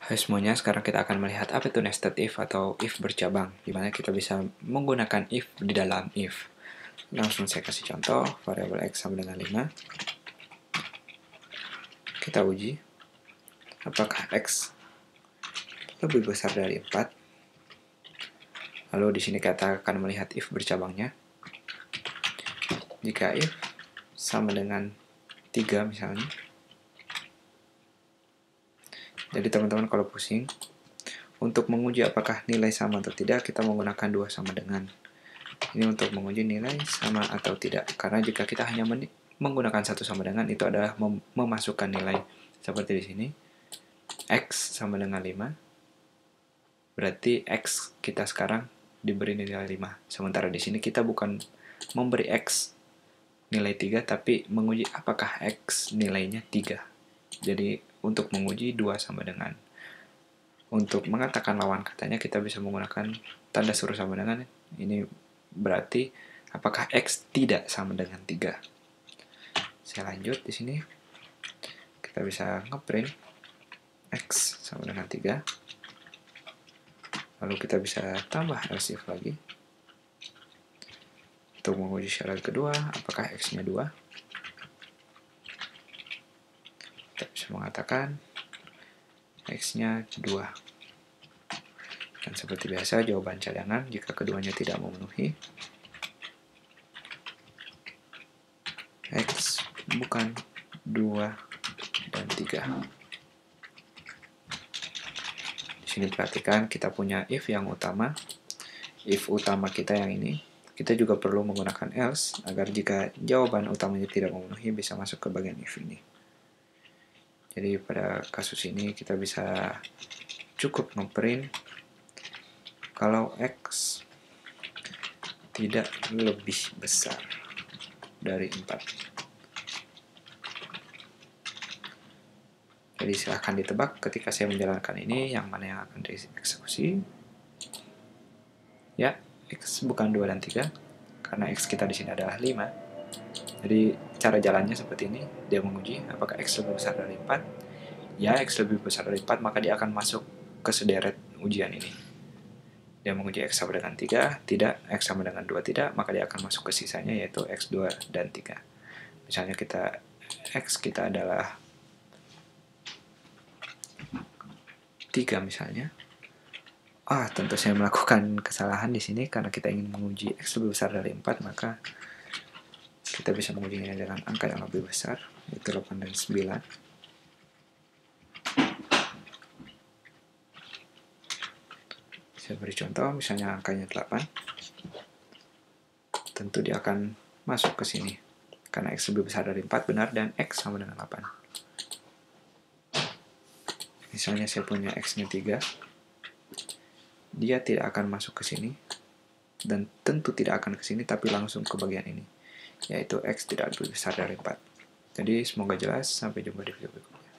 Hai semuanya, sekarang kita akan melihat apa itu nested if atau if bercabang, di mana kita bisa menggunakan if di dalam if. Langsung saya kasih contoh, variabel x sama dengan 5. Kita uji, apakah x lebih besar dari 4. Lalu di sini kita akan melihat if bercabangnya. Jika if sama dengan 3 misalnya. Jadi teman-teman kalau pusing, untuk menguji apakah nilai sama atau tidak, kita menggunakan 2 sama dengan. Ini untuk menguji nilai sama atau tidak. Karena jika kita hanya menggunakan 1 sama dengan, itu adalah memasukkan nilai. Seperti di sini, x sama dengan 5. Berarti x kita sekarang diberi nilai 5. Sementara di sini kita bukan memberi x nilai 3, tapi menguji apakah x nilainya 3. Jadi untuk menguji 2 sama dengan. Untuk mengatakan lawan katanya kita bisa menggunakan tanda suruh sama dengan. Ini berarti apakah x tidak sama dengan 3. Saya lanjut di sini. Kita bisa ngeprint x sama dengan 3. Lalu kita bisa tambah else if lagi. Untuk menguji syarat kedua, apakah x-nya 2. Kita bisa mengatakan x-nya 2. Dan seperti biasa, jawaban cadangan jika keduanya tidak memenuhi. X bukan 2 dan 3. Di sini perhatikan kita punya if yang utama. If utama kita yang ini. Kita juga perlu menggunakan else agar jika jawaban utamanya tidak memenuhi bisa masuk ke bagian if ini. Jadi pada kasus ini kita bisa cukup ngeprint kalau x tidak lebih besar dari 4. Jadi silahkan ditebak ketika saya menjalankan ini yang mana yang akan dieksekusi. Ya, x bukan 2 dan 3 karena x kita di sini adalah 5. Jadi cara jalannya seperti ini. Dia menguji apakah x lebih besar dari 4. Ya, x lebih besar dari 4, maka dia akan masuk ke sederet ujian ini. Dia menguji x sama dengan 3, tidak, x sama dengan 2 tidak, maka dia akan masuk ke sisanya yaitu x 2 dan 3. Misalnya x kita adalah 3 misalnya. Tentu saya melakukan kesalahan di sini karena kita ingin menguji x lebih besar dari 4, maka kita bisa mengujinya dengan angka yang lebih besar, yaitu 8 dan 9. Saya beri contoh, misalnya angkanya 8. Tentu dia akan masuk ke sini, karena x lebih besar dari 4 benar, dan x sama dengan 8. Misalnya saya punya x-nya 3. Dia tidak akan masuk ke sini, dan tentu tidak akan ke sini, tapi langsung ke bagian ini, yaitu x tidak lebih besar dari 4. Jadi semoga jelas, sampai jumpa di video berikutnya.